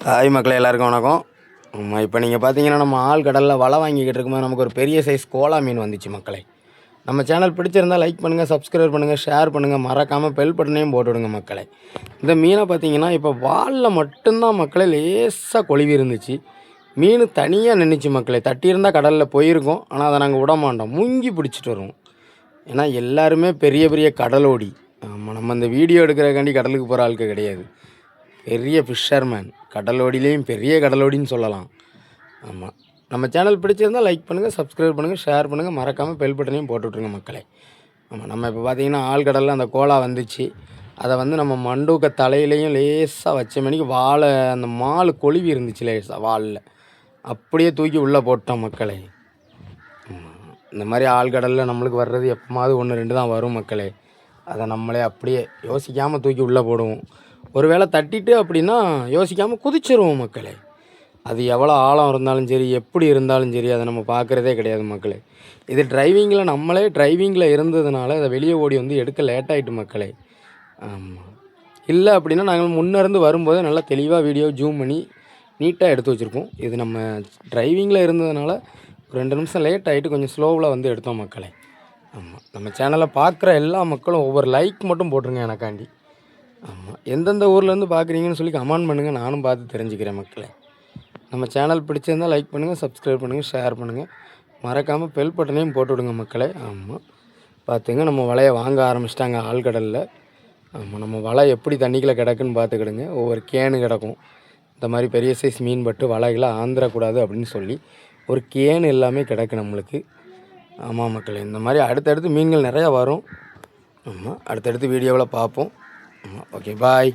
Hi மக்களே, எல்லாருக்கும் வணக்கம். இப்போ நீங்கள் பார்த்தீங்கன்னா நம்ம ஆழ்கடலில் வலை வாங்கிக்கிட்டு இருக்கும்போது நமக்கு ஒரு பெரிய சைஸ் கோலா மீன் வந்துச்சு மக்களே. நம்ம சேனல் பிடிச்சிருந்தால் லைக் பண்ணுங்கள், சப்ஸ்கிரைப் பண்ணுங்கள், ஷேர் பண்ணுங்கள், மறக்காமல் பெல் பட்டனையும் போட்டு விடுங்க மக்களே. இந்த மீனை பார்த்தீங்கன்னா இப்போ வாலில் மட்டும்தான் மக்களே லேசாக கொழுவி இருந்துச்சு. மீன் தனியாக நின்றுச்சு மக்களே. தட்டியிருந்தால் கடலில் போயிருக்கோம், ஆனால் அதை நாங்கள் விட மாட்டோம், முங்கி பிடிச்சிட்டு வருவோம். ஏன்னா எல்லாருமே பெரிய பெரிய கடலோடி. ஆமாம், நம்ம இந்த வீடியோ எடுக்கிறக்காண்டி கடலுக்கு போகிற ஆளுக்கு கிடையாது. பெரிய ஃபிஷர்மேன், கடலோடிலேயும் பெரிய கடலோடின்னு சொல்லலாம். ஆமாம், நம்ம சேனல் பிடிச்சிருந்தால் லைக் பண்ணுங்கள், சப்ஸ்கிரைப் பண்ணுங்கள், ஷேர் பண்ணுங்கள், மறக்காமல் பெல் பட்டனையும் போட்டு விட்ருங்க மக்களே. ஆமாம், நம்ம இப்போ பார்த்திங்கன்னா ஆழ்கடலில் அந்த கோலா வந்துச்சு. அதை நம்ம மண்டூக்க தலையிலையும் லேசாக வச்ச மணிக்கு வாழை அந்த மால் கொழுவி இருந்துச்சு லேசாக வாலில், அப்படியே தூக்கி உள்ளே போட்டோம் மக்களே. இந்த மாதிரி ஆழ்கடலில் நம்மளுக்கு வர்றது எப்போமாவது 1-2 தான் வரும் மக்களே. அதை நம்மளே அப்படியே யோசிக்காமல் தூக்கி உள்ளே போடுவோம். ஒரு வேளை தட்டிட்டு அப்படின்னா யோசிக்காமல் குதிச்சிருவோம் மக்களே. அது எவ்வளோ ஆழம் இருந்தாலும் சரி, எப்படி இருந்தாலும் சரி, அதை நம்ம பார்க்குறதே கிடையாது மக்களே. இது நம்மளே டிரைவிங்கில் இருந்ததுனால அதை வெளியே ஓடி எடுக்க லேட்டாகிட்டு மக்களே. ஆமாம், இல்லை அப்படின்னா நாங்கள் முன்னேருந்து வரும்போது நல்லா தெளிவாக வீடியோ ஜூம் பண்ணி நீட்டாக எடுத்து வச்சுருப்போம். இது நம்ம டிரைவிங்கில் இருந்ததுனால 2 நிமிஷம் லேட் ஆகிட்டு கொஞ்சம் ஸ்லோவில் எடுத்தோம் மக்களே. ஆமாம், நம்ம சேனலை பார்க்குற எல்லா மக்களும் ஒவ்வொரு லைக் மட்டும் போட்டுருங்க எனக்காண்டி. ஆமாம், எந்தெந்த ஊர்லேருந்து பார்க்குறீங்கன்னு சொல்லி கமெண்ட் பண்ணுங்கள், நானும் பார்த்து தெரிஞ்சுக்கிறேன் மக்களே. நம்ம சேனல் பிடிச்சிருந்தால் லைக் பண்ணுங்கள், சப்ஸ்கிரைப் பண்ணுங்கள், ஷேர் பண்ணுங்கள், மறக்காமல் பெல் பட்டனையும் போட்டு விடுங்க மக்களே. ஆமாம், பார்த்துங்க நம்ம வலையை வாங்க ஆரம்பிச்சிட்டாங்க ஆழ்கடலில். ஆமாம், நம்ம வலை எப்படி தண்ணிக்குள்ளே கிடக்குன்னு பார்த்துக்கிடுங்க. ஒவ்வொரு கேனு கிடக்கும். இந்த மாதிரி பெரிய சைஸ் மீன் பட்டு வலைகளை ஆந்திரக்கூடாது அப்படின்னு சொல்லி ஒரு கேனு எல்லாமே கிடக்கு நம்மளுக்கு. ஆமாம் மக்களே, இந்த மாதிரி அடுத்தடுத்து மீன்கள் நிறையா வரும். ஆமாம், அடுத்தடுத்து வீடியோவில் பார்ப்போம். ஓகே, பாய்.